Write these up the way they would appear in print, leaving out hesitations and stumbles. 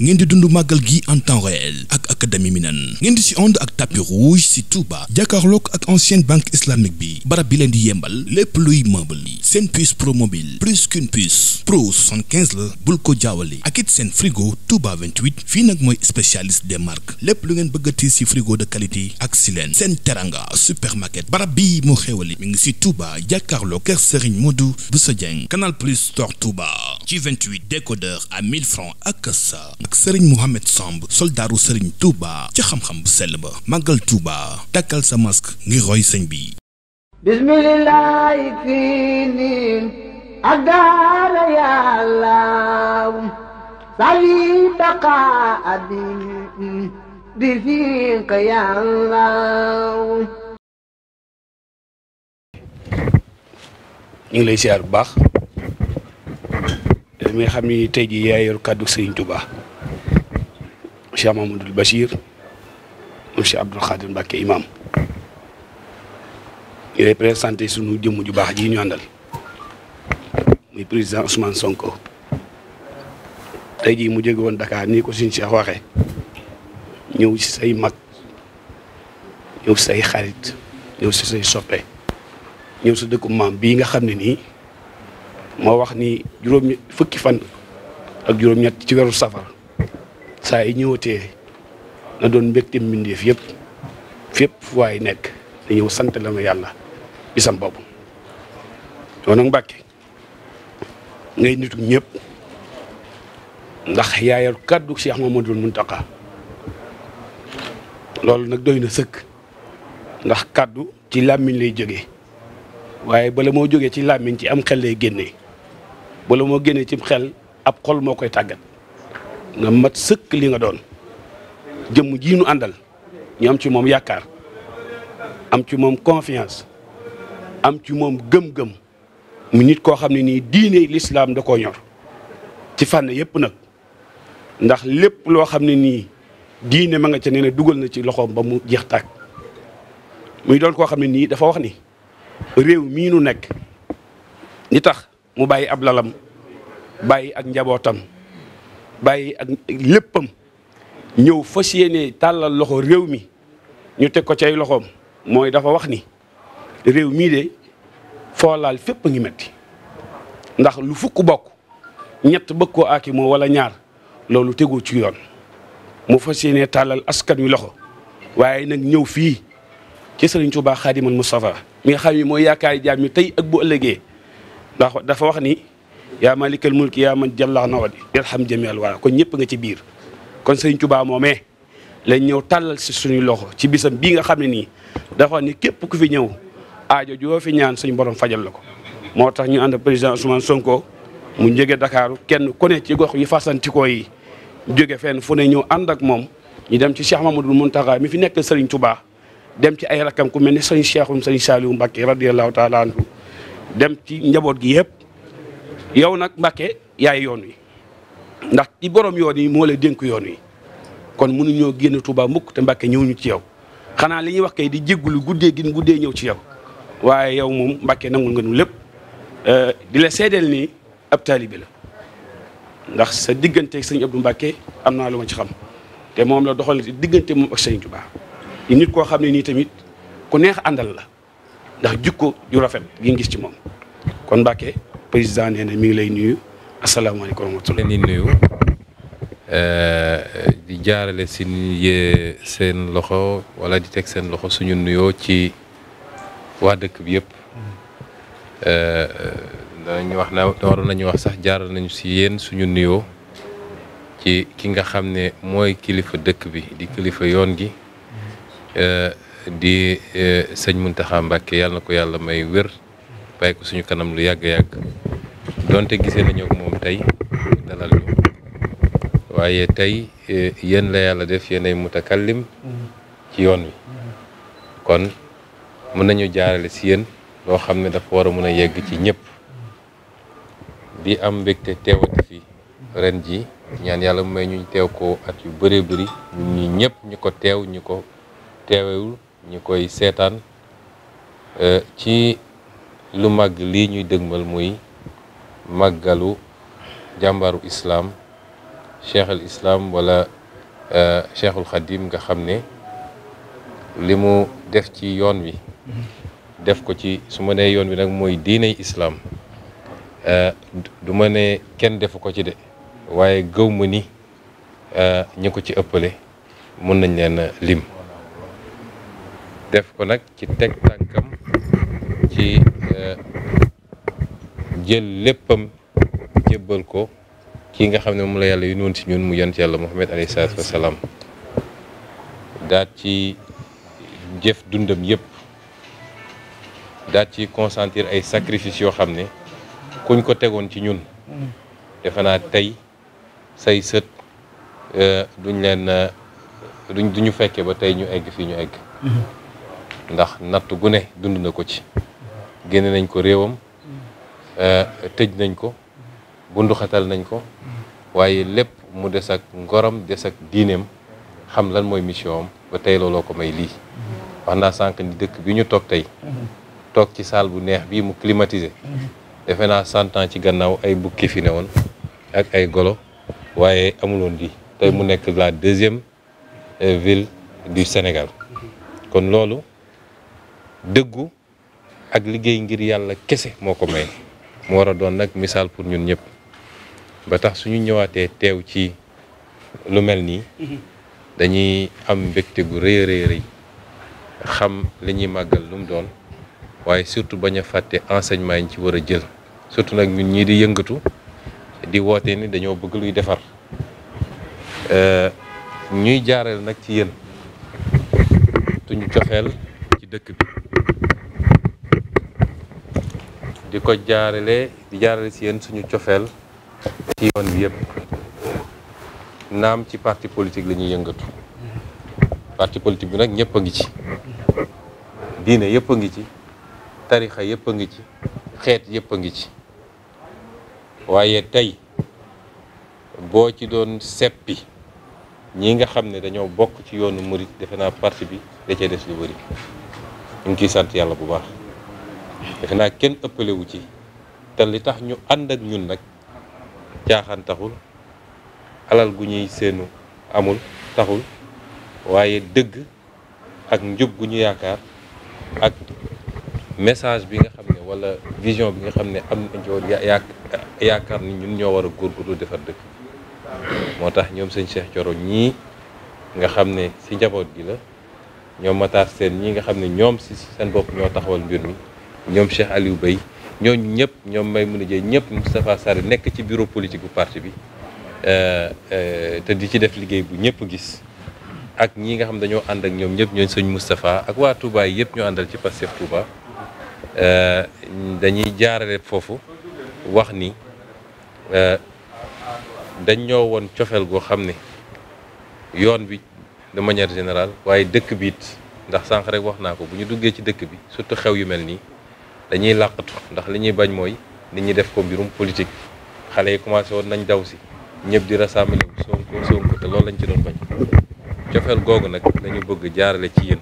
ngeen di dund màggal gi en temps réel ak académie Minane ngeen di si ànd ak tapis rouge si Touba jàkkaarloog ak ancienne banque islamique bi barab bi leen di yembal lépp luy meuble yi seen puce pro mobile plus qu'une puce pro 75 la bul ko jaawale ak it seen frigo Touba 28 fii nag mooy spécialiste des marques lépp lu ngeen bëggati si frigo de qualité ak si leen seen teranga supermarket barab bi moo xewali mi ngi si Touba jàkkaarloog kër Serigne Modou Bousso Dieng Canal Plus Store Touba ci 28 décodeur à 1000 francs ak sa ak Serigne Mohamed Samb soldaaru Serigne Touba ci xam-xam bu sell ba màggal Touba takkal sa masque ngir roy sëñ bi bismillahi fini adala ya Allah sali baqa bi fika ya Allah ñu ngi lay siyaar bu baax mi nga xam ni tey jii yaa yor kàddu Serigne Touba Cheikh Mamadou Bachir monsieur Abdoul Khadir Mbacké imam ñu lay présenté sunu jëmm ju baax ji ñu àndal muy président Ousmane Sonko tey jii mu jóge woon Dakar nii ko suñu Cheikh waxee ñëw ci say mag ñëw ci say xarit ñëw ci say soppe ñëw sa dëkku maam bii nga xam ne nii moo wax ni fukki fan ak juróom-ñett ci weeru safar saa yi ñëwatee na doon mbégte mbindeef yëpp fépp fu waay nekk da ñëw sant la ma yàlla bisam bopp yow nag Mbàkke ngay nitu ñëpp ndax yaa yor kàddu Cheikh Mamadou Mountakha loolu nag doy na sëkk ndax kàddu ci làmmiñ lay jógee waaye bala moo jógee ci làmmiñ ci am xel lay génnee bala moo génnee ci xel ab xol moo koy tàggat nga mat sëkk li nga doon jëmm ji nu àndal ñu am ci moom yaakaar am ci moom confiance am ci moom gëm-gëm mu nit koo xam ne nii diine lislaam da koo ñor ci fànn yépp nag ndax lépp loo xam ne nii diine ma nga ca nee na dugal na ci loxoom ba mu jeex tàkk muy doon koo xam ne nii dafa wax ni réew mii nu nekk ni tax mu bàyyi ab lalam bàyyi ak njabootam bàyyi ak léppam ñëw fas yéene tàllal loxo réew mi ñu teg ko ci ay loxoom mooy dafa wax ni réew mii de foo laal fépp a ngi metti ndax lu fukk bokk ñett bëgg koo aaki moo wala ñaar loolu tegoo ci yoon mu fas yéene tàllal askan wi loxo waaye nag ñëw fii ci Serigne Touba Khadimal Moustapha mi nga xam ni mooy yaakaari jaam mi tey ak bu ëllëgee ndax dafa wax ni yaa malikal mulki yaa man jàllax nawadi irham jamial wara kon ñëpp nga ci biir kon Serigne Touba moomee lañ ñëw tàllal si suñu loxo ci bisam bii nga xam ne nii dafa wax ni képp ku fi ñëw aajo joo fi ñaan suñu borom fajal la ko moo tax ñu ànd président Ousmane Sonko mu jóge Dakar kenn ku ne ci gox yi fasantikoo yi jóge fenn fu ne ñëw ànd ak moom ñu dem ci Cheikh Mamadou Mountakha mi fi nekk Serigne Touba dem ci ay rakam ku mel ni sëñ Cheikhoum sëñ Saliou Mbacké radiyallahu taala anhu dem ci njaboot gi yëpp yow nag Mbacké yaay yoon wi ndax ci borom yoon yi moo lay dénk yoon wi kon mënuñoo génn Touba mukk te Mbacké ñëw ñu ci yow xanaa li ñuy wax kay di jéggulu guddee gi guddee ñëw ci yow waaye yow moom Mbacké nangul nga nu lépp di la seedeel ni ab taalibe la ndax sa digganteeg sëñ Abdou Mbacké am naa lu ma ci xam te moom la doxal diggante moom ak sëñ Touba yi nit koo xam ne nii tamit ku neex àndal la ndax jikko ju rafet gi ngis ci moom kon Mbacké président nee na mi ngi lay nuyu asalaamaaleykum wa rahmatulah. di nuyu di jaarale si seen loxo wala di teg seen loxo suñu nuyoo ci waa dëkk bi yëpp danañu wax na waroon nañu wax sax jaaral nañu si yéen suñu nuyoo ci ki nga xam ne mooy kilifa dëkk bi di kilifa yoon gi. di sëñ Mountakha Mbacké yàlla na ko yàlla may wér bàyyi ko suñu kanam lu yàgg-yàgg donte gisee nañu ak moom tey dalal ñu waaye tey yéen la yàlla def yéenay mutakallim ci yoon wi kon mën nañu jaarale si yéen loo xam ne dafa war a mën a yegg ci ñëpp di am mbégte teewati fi ren ji ñaan yàlla may ñu teew ko at yu bëree bëri ñun ñi ñëpp ñu ko teew ñu ko teewewul ñu koy seetaan ci lu màgg lii ñuy dëgmal muy màggalu jàmbaaru islaam cheikh al islam wala cheikhul xadim nga xam ne li mu def ci yoon wi def ko ci su ma nee yoon wi nag mooy diiney islaam du ma ne kenn defu ko ci de waaye gëw ma ni ñu ko ci ëppale mun nañ leen lim def ko nag ci teg tànkam ci jël léppam jébbal ko kii nga xam ne moom la yàlla yu noon si ñun mu yonent yàlla Muhammad alayhi salaatu wa salaam daat ci jëf dundam yëpp daat ci consentir ay sacrifice yoo xam ne kuñ ko tegoon ci ñun defe naa tey say sët duñu fekkee ba tey ñu egg fii ñu egg ndax natt gu ne dund na ko ci génne nañ ko réewam tëj nañ ko bunduxatal nañ ko waaye lépp mu des ak ngoram des ak diineem xam lan mooy mission am ba tey looloo ko may lii wax naa sànq ni dëkk bi ñu toog tey toog ci salle bu neex bii mu climatisé defe naa 100 ans ci gannaaw ay bukki fi ne woon ak ay golo waaye amuloon lii tey mu nekk la 2e ville du Sénégal kon loolu dëggu ak liggéey ngir yàlla kese moo ko may mu war a doon nag misaal pour ñun ñëpp ba tax suñu ñëwaatee teew ci lu mel nii dañuy am mbégte gu rëy rëy rëy xam li ñuy màggal lu mu doon waaye surtout bañ a fàtte enseignement yi ñu ci war a jël surtout nag ñun ñii di yëngatu di woote ni dañoo bëgg luy defar ñuy jaareel nag ci yéen tuñu cofeel ci dëkk bi di ko jaarale ci yéen suñu cofeel ci yoon bi yëpp naam ci parti politique la ñuy yëngatu parti politique bi nag ñëpp a ngi ci diine yëpp a ngi ci tarixa yëpp a ngi ci xeet yëpp a ngi ci waaye tey boo ci doon seppi ñi nga xam ne dañoo bokk ci yoonu murit defe naa parti bi da cee des lu bëri ñu ngi ciy sant yàlla bu baax defe naa kenn ëppalewu ci te li tax ñu ànd ak ñun nag caaxaan taxul alal gu ñuy seenu amul taxul waaye dëgg ak njub gu ñu yaakaar ak message bi nga xam ne wala vision bi nga xam ne am nañ yaakaar ni ñun ñoo war a góorgóorlu defar dëkk moo tax ñoom sëñ Cheikh Thioro ñii nga xam ne si njaboot gi la ñoom Matar Sène ñii nga xam ne ñoom si seen bopp ñoo taxawal mbir mi ñoom Cheikh Aliou Bey ñooñu ñëpp ñoom Maymouna Dieye ñëpp Moustapha Sarr nekk ci bureau politique bu parti bi te di ci def liggéey bu ñëpp gis ak ñi nga xam dañoo ànd ak ñoom ñëpp ñooñ sëñ Moustapha ak waa Touba yi yëpp ñoo àndal ci Pastef Touba dañuy jaarale foofu wax ni dañ ñoo woon cofeel goo xam ne yoon bi de manière générale waaye dëkk bi it ndax sànq rek wax naa ko bu ñu duggee ci dëkk bi surtout xew yu mel nii dañuy làqatu ndax li ñuy bañ mooy nit ñi def ko mbirum politique xale yi commencé woon nañ daw si ñëpp di rassembler Sonko te loolu lañ ci doon bañ cofeel googu nag lañu bëgg jaarale ci yéen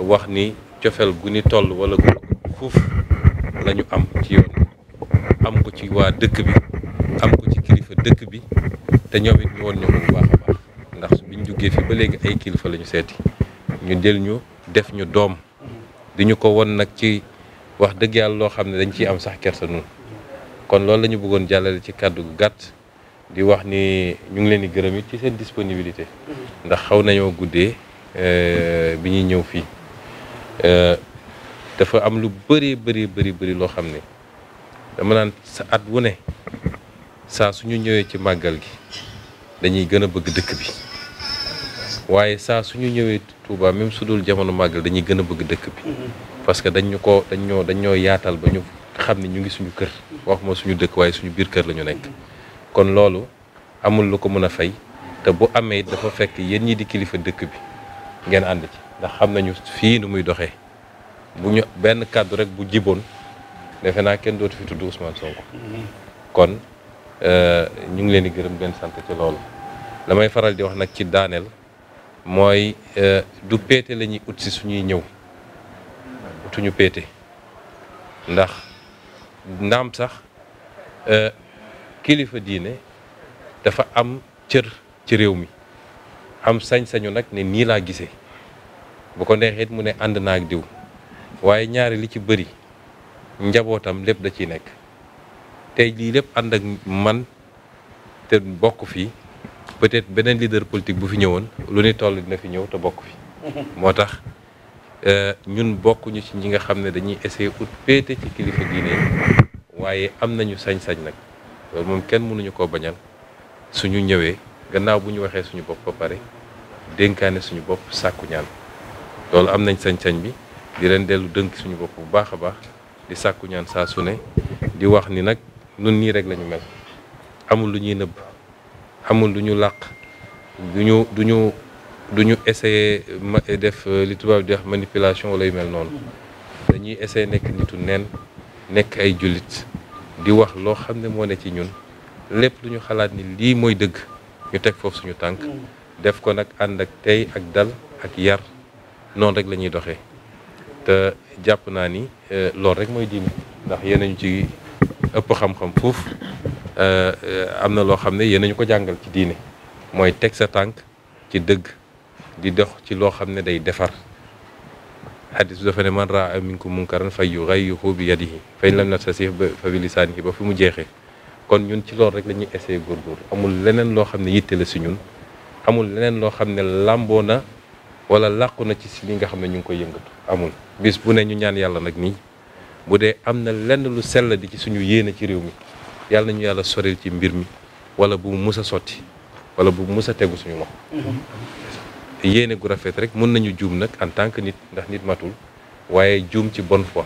wax ni cofeel gu ni toll wala gu fuuf la ñu am ci yoon am ko ci waa dëkk bi am ko ci kilifa dëkk bi te ñoom it ñu woon ñu ko bu baax a baax ndax biñ duggee fi ba léegi ay kilifa la ñu seeti ñu jël ñu def ñu doom di ñu ko won nag ci wax dëgg yàlla loo xam ne dañ ciy am sax kersa nun kon loolu la ñu bëggoon jàllale ci kàddu gu gàtt di wax ni ñu ngi leen di gërëm it ci seen disponibilité ndax xaw nañoo guddee bi ñuy ñëw fii dafa am lu bëri loo xam ne dama naan sa at wu ne saa suñu ñëwee ci màggal gi dañuy gën a bëgg dëkk bi waaye saa suñu ñëwee Touba même su dul jamono màggal dañuy gën a bëgg dëkk bi parce que dañ ñoo yaatal ba ñu xam ne ñu ngi suñu kër waxuma suñu dëkk waaye suñu biir kër la ñu nekk kon loolu amul lu ko mën a fay te bu amee dafa fekk yéen ñi di kilifa dëkk bi ngeen ànd ci ndax xam nañu fii nu muy doxee bu ñu benn kàddu rek bu jiboon defe naa kenn dootu fi tudd Ousmane Sonko kon ñu ngi leen di gërëm benn sant ci loolu damay faral di wax nag ci daaneel mooy du péete la ñuy ut si suñuy ñëw utuñu péete ndax naam sax kilifa diine dafa am cër ci réew mi am sañ-sañu nag ne nii laa gisee bu ko neexee mu ne ànd naa ak diw waaye ñaari li ci bëri njabootam lépp da ciy nekk tey lii lépp ànd ak man te bokk fii peut-être beneen leader politique bu fi ñëwoon lu ni toll dina fi ñëw te bokk fi moo tax ñun bokkuñu ci ñi nga xam ne dañuy essayer ut péete ci kilifa diine yi waaye am nañu sañ-sañ nag loolu moom kenn mënuñu koo bañal suñu ñëwee gannaaw bu ñu waxee suñu bopp ba pare dénkaane suñu bopp sàkku ñaan loolu am nañ sañ-sañ bi di leen dellu dënk suñu bopp bu baax a baax di sàkku ñaan saa su ne di wax ni nag nun nii rek lañu mel amul lu ñuy nëbb amul lu ñu làq duñu essayer def li tubaab di wax manipulation wala yu mel noonu dañuy essayer nekk nitu neen nekk ay jullit di wax loo xam ne moo ne ci ñun lépp lu ñu xalaat ni lii mooy dëgg ñu teg foofu suñu tànk def ko nag ànd ak tey ak dal ak yar noonu rek la ñuy doxee te jàpp naa ni loolu rek mooy diine ndax yéen ñu ci ëpp xam-xam foofu am na loo xam ne yéen ñu ko jàngal ci diine mooy teg sa tànk ci dëgg di dox ci loo xam ne day defar hadis dafa ne man raa minkum munkaran falyughayyirhu bi yadihi fa in lam yastati' fa bi lisaanihi ba fi mu jeexee kon ñun ci loolu rek la ñuy essayer góorgóorlu amul leneen loo xam ne yitte la si ñun amul leneen loo xam ne làmboo na wala làqu na ci si li nga xam ne ñu ngi koy yëngatu amul bis bu ne ñu ñaan yàlla nag nii bu dee am na lenn lu sell di ci suñu yéene ci réew mi yàlla nañu yàlla soril ci mbir mi wala bu mu mus a sotti wala bu mu mus a tegu suñu loxo yéene gu rafet rek mën nañu juum nag en tant que nit ndax nit matul waaye juum ci bonne foi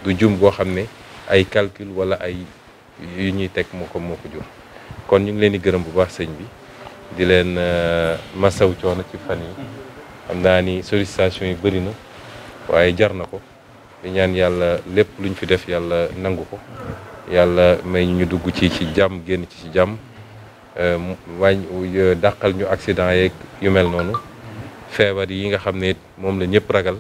du juum boo xam ne ay calcul wala ay yu ñuy teg moo ko jur kon ñu ngi leen di gërëm bu baax sëñ bi di leen masaw coono ci fan yi xam naa ni sollicitation yi bëri na waaye jar na ko di ñaan yàlla lépp luñ fi def yàlla nangu ko yàlla may ñu dugg ci jàmm génn ci jàmm dàqal ñu accident yeeg yu mel noonu feebar yi nga xam ne moom la ñëpp ragal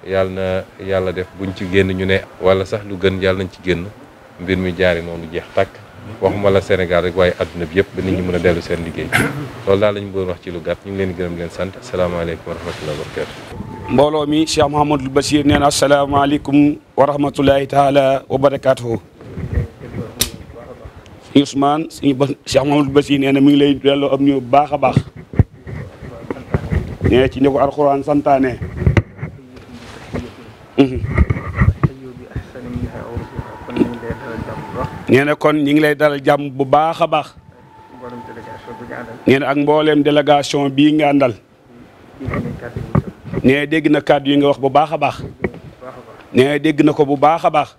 yàlla def buñ ci génn ñu ne wala sax lu gën yàlla nañ ci génn mbir mi jaari noonu jeex tàkk waxuma la Sénégal rek waaye adduna bi yëpp ba nit ñi mën a dellu seen liggéey loolu daal lañu bëggoon wax ci lu gàtt ñu ngi leen di gërëm leen sant asalaamaaleykum wa rahmatullahi wa barakatu mbooloo mi Cheikh Mouhamadul Bachir nee na asalaamaaleykum wa rahmatullahi taala wa barakatuhu Ousmane suñu Cheikh Mouhamadul Bachir nee na mi ngi lay delloo am ñu baax a baax nee ci ni ko alxuraan santaane nee na kon ñi ngi lay dalal jàmm bu baax a baax nee na ak mbooleem délégation bii nga àndal nee dégg na kàddu yi nga wax bu baax a baax nee dégg na ko bu baax a baax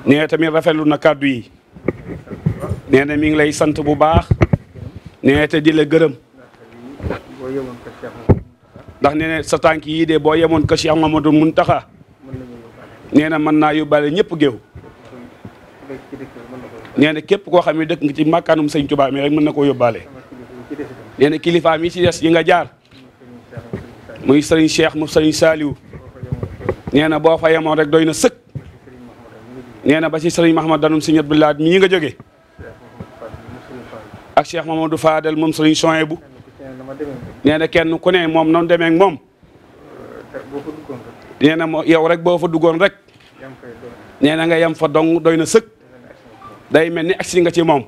nee tamit rafetlu na kàddu yi nee na mi ngi lay sant bu baax nee te di la gërëm ndax nee na sa tànk yii de boo yemoon ko Cheikh Mamadou Muntaxa nee na mën naa yóbbaale ñëpp géew nee na képp koo xam ne dëkk nga ci màkkaanum sëñ Tuubaa mi rek mën na koo yóbbaale nee na kilifaam yi ci des yi nga jaar muy sëriñ Cheikh mu sëriñ Saliou nee na boo fa yemoon rek doy na sëkk nee na ba ci sëriñ Mahamadanum sëñ Abdoulaye mii nga jóge ak Cheikh Mamadou Fadel moom sëriñ Souhaïbou nee na kenn ku ne moom noonu demee ak moom nee na yow rek boo fa duggoon rek nee na nga yem fa dong doy na sëkk day mel ni agsi nga ci moom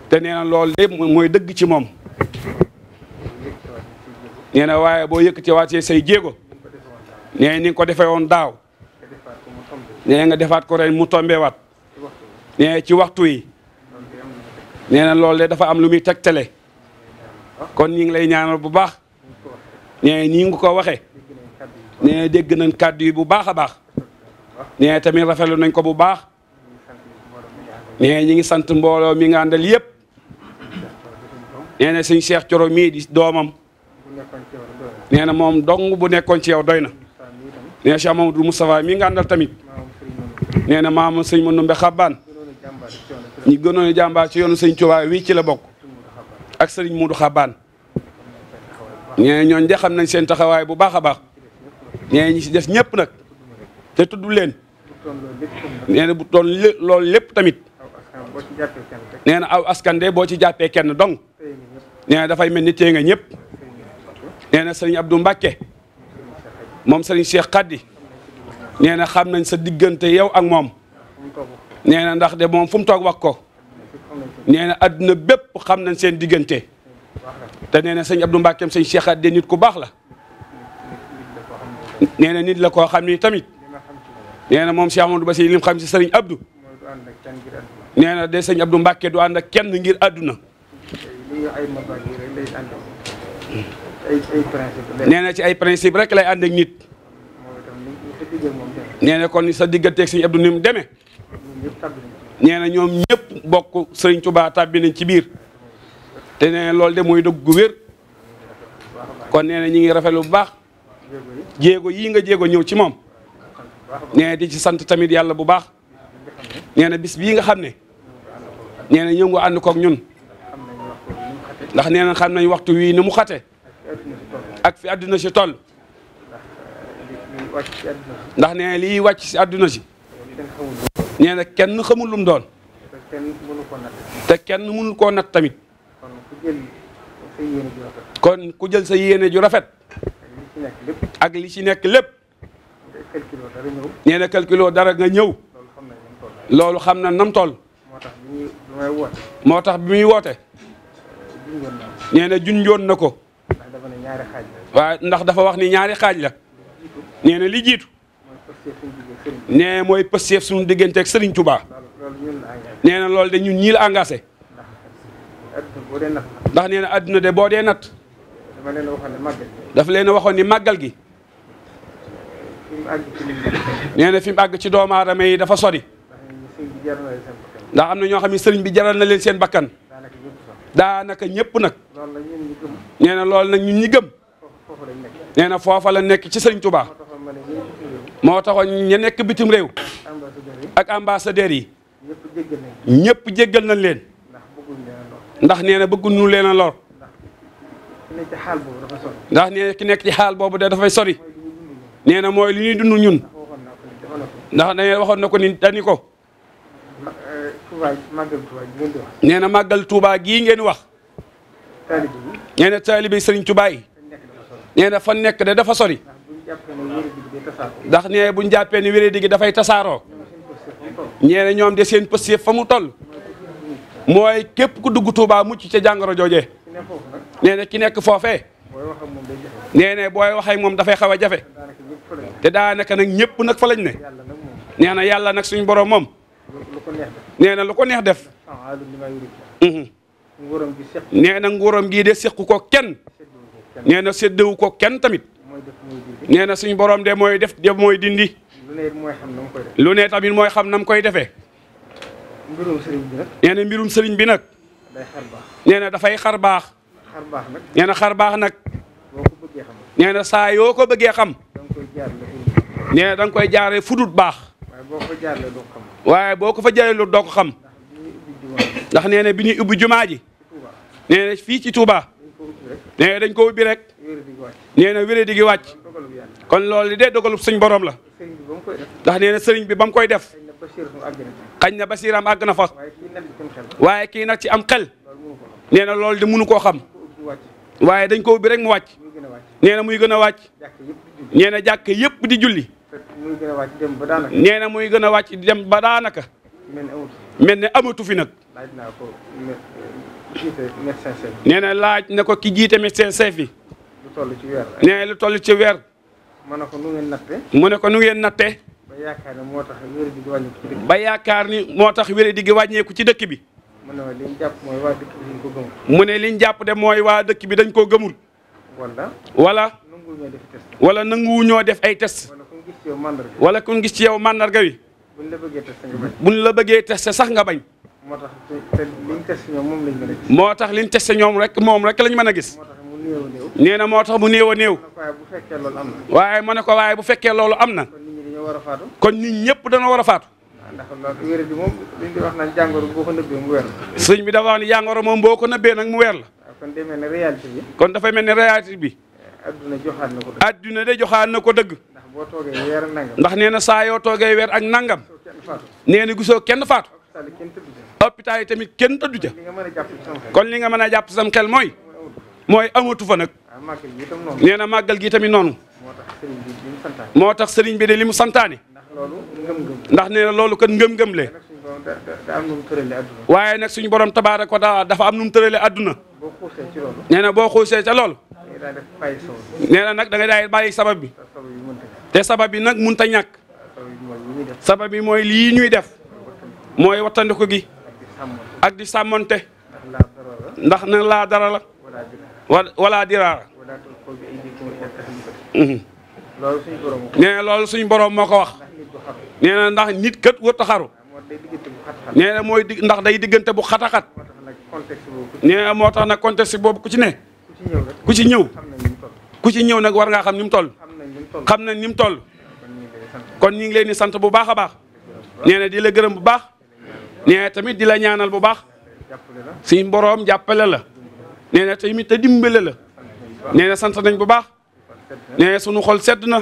te nee na loolu lépp mooy dëgg ci moom nee na waaye boo yëkkati waatee say jéego nee ni nga ko defee woon daaw nee nga defaat ko ren mu tombeewaat nee ci waxtu yi nee na loolu de dafa am lu muy tegtale kon ñi ngi lay ñaanal bu baax nee nii nga ko waxee nee dégg nañ kàddu yi bu baax a baax nee tamit rafetlu nañ ko bu baax nee ñi ngi sant mbooloo mi nga àndal yëpp nee na sëñ Cheikh Thioro mii di doomam nee na moom dong bu nekkoon ci yow doy na nee Cheikh Mamadou Moustapha mi nga àndal tamit nee na maam sëñ Manoumbe Xabbaan ñi gënoon jàmbaar ci yoonu sëñ Tuubaa wii ci la bokk ak sëriñ Modou Xabbaan nee ñooñ de xam nañ seen taxawaay bu baax a baax nee ñi si des ñëpp nag te tudd leen nee na bu doon loolu lépp tamit nee na aw askan de boo ci jàppee kenn dong nee na dafay mel ni téye nga ñëpp nee na sëriñ Abdou Mbacke moom sëriñ Cheikh Khady nee na xam nañ sa diggante yow ak moom nee na ndax de moom fu mu toog wax ko nee na adduna bépp xam nañ seen diggante te nee na sëñ Abdou Mbacke sëñ Cheikh Khady nit ku baax la nee na nit la koo xam ni tamit nee na moom Cheikh Amadou Bassir li mu xam si sëriñ Abdou nee na de sëñ Abdou Mbacke du ànd ak kenn ngir àdduna nee na ci ay principe rek lay ànd ak nit nee na kon sa digganteeg sëñ Abdou ni mu demee nee na ñoom ñëpp bokk sëriñ Touba tàbbi nañ ci biir te nee na loolu de mooy dëgg gu wér kon nee na ñi ngi rafetlu bu baax jéego yii nga jéego ñëw ci moom nee na di ci sant tamit yàlla bu baax nee na bis bii nga xam ne nee na ñëw nga ànd koog ñun ndax nee na xam nañ waxtu wii ni mu xate ak fi àdduna si toll ndax nee na liy wàcc si àdduna si nee na kenn xamul lu mu doon te kenn mënul koo nat tamit kon ku jël sa yéene ju rafet ak li ci nekk lépp nee na calculoo dara nga ñëw loolu xam na nam toll moo tax bi muy woote nee na junjoon na ko waaye ndax dafa wax ni ñaari xaaj la nee na li jiitu nee mooy pësteef suñu digganteeg Serigne Touba nee na loolu de ñun ñii la engagé ndax nee na adduna de boo dee nat dafa leen a waxoon ni màggal gi nee na fi mu àgg ci doomu aadama yi dafa sori ndax am na ñoo xam ne sëriñ bi jaral na leen seen bakkan daanaka ñëpp nag nee na loolu nag ñun ñi gëm nee na foofa la nekk ci sëriñ Touba moo taxoon ña nekk bitim réew ak ambassadeurs yi ñëpp jéggal nañ leen ndax nee na bëgguñu leen a lor ndax nee na ki nekk ci xaal boobu de dafay sori nee na mooy li ñuy dund ñun ndax nee na waxoon na ko ni dani ko nee na màggal Touba gii ngeen wax nee na taalibe Sëriñ Touba yi nee na fa nekk de dafa sori ndax nee buñ jàppee ni wéré digi dafay tasaaroo nee na ñoom de seen pëstéef fa mu toll mooy képp ku dugg Touba mucc ca jàngoro joojee nee na ki nekk foofee nee na booy waxee moom dafay xaw a jafe te daanaka nag ñëpp nag fa lañ ne nee na yàlla nag suñu borom moom nee na lu ko neex def nee na nguuram gii de sequ ko kenn nee na séddewu ko kenn tamit nee na suñu borom de mooy def de mooy dindi lu ne tamit mooy xam nam koy defee nee na mbirum sëriñ bi nag nee na dafay xar baax nee na xar baax nag nee na saa yoo ko bëggee xam nee na da nga koy jaaree fudut baax waaye boo ko fa jaaree lu doo ko xam ndax nee na bi ñuy ubbi jumaa ji nee na fii ci Touba nee na dañ ko ubbi rek nee na wéré di gi wàcc kon loolu de dogalub suñ borom la ndax nee na sëriñ bi ba mu koy def xañ na basiram àgg na fa waaye kii nag ci am xel nee na loolu de mënu koo xam waaye dañ ko ubbi rek mu wàcc nee na muy gën a wàcc nee na jàkk yëpp di julli nee na muy gën a wàcc dem ba daanaka mel ne amatu fi nag nee na laaj na ko ki jiite médecin chef bi nee na lu toll ci weer mu ne ko nu ngeen natte ba yaakaar ni moo tax wéré di gi wàññeeku ci dëkk bi mu ne liñ jàpp de mooy waa dëkk bi dañ koo gëmul wala nanguwu ñoo def ay test wala ku gis ci yow mandarga wi buñ la bëggee testé sax nga bañ moo tax liñ testé ñoom rek moom rek lañ mën a gis nee na moo tax mu néew a néew waaye ma ne ko waaye bu fekkee loolu am na kon nit ñëpp dana war a faatu sëñ bi dafa wax ni jàngoro moom boo ko nëbbee nag mu weer la kon dafay mel ni réalité bi adduna de joxaat na ko dëgg ndax nee na saa yoo toogee weer ak nangam nee na gisoo kenn faatu hôpital yi tamit kenn tëddu ca kon li nga mën a jàpp sam xel mooy amatu fa nag nee na màggal gi tamit noonu moo tax sëriñ bi de li mu santaane ndax nee na loolu kat ngëm-ngëm le waaye nag suñu borom tabaaraka wa taala dafa am nu mu tërale àdduna nee na boo xuusee ca loolu nee na nag da nga daay bàyyi sabab bi te sabab bi nag mënut a ñàkk sabab bi mooy lii ñuy def mooy wattandiku gi ak di sàmmonte ndax nag laa dara la wala diraara nee na loolu suñu borom moo ko wax nee na ndax nit kat wër taxaru nee na mooy ndax day diggante bu xataxat nee na moo tax nag contexte boobu ku ci ñëw nag war ngaa xam ni mu toll xam nañ ni mu toll kon ñu ngi leen di sant bu baax a baax nee na di la gërëm bu baax nee na tamit di la ñaanal bu baax suñu boroom jàppale la nee na tamit te dimbale la nee na sant nañ bu baax nee na suñu xol sedd na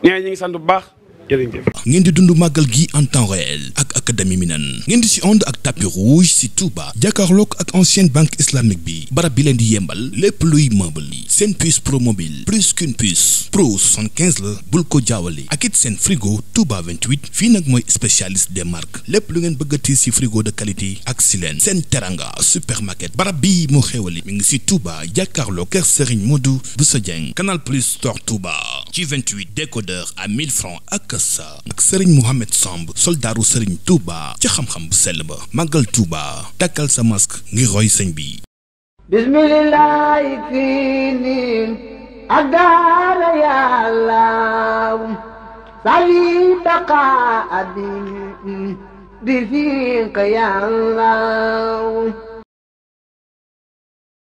nee na ñu ngi sant bu baax jërëjëf. ngeen di dund màggal gi en temps réel ak académie Minane ngeen di si ànd ak tapis rouge si Touba jàkkaarloog ak ancienne banque islamique bi barab bi leen di yembal lépp luy meuble yi seen puce pro mobile plus qu'une puce pro 75 la bul ko jaawale ak it seen frigo Touba 28 fii nag mooy spécialiste des marques lépp lu ngeen bëggati si frigo de qualité ak si leen seen teranga supermarket barab bi moo xewali mi ngi si Touba jàkkaarloog kër Serigne Modou Bousso Dieng Canal Plus Store Touba ci 28 décodeur à 1000 francs ak ak Serigne Mohamed Samb soldaaru Serigne Touba ci xam-xam bu sell ba màggal Touba takkal sa masque ngir roy sëñ bi bismillahi fini adara ya Allah sali baqa abi bi fika ya Allah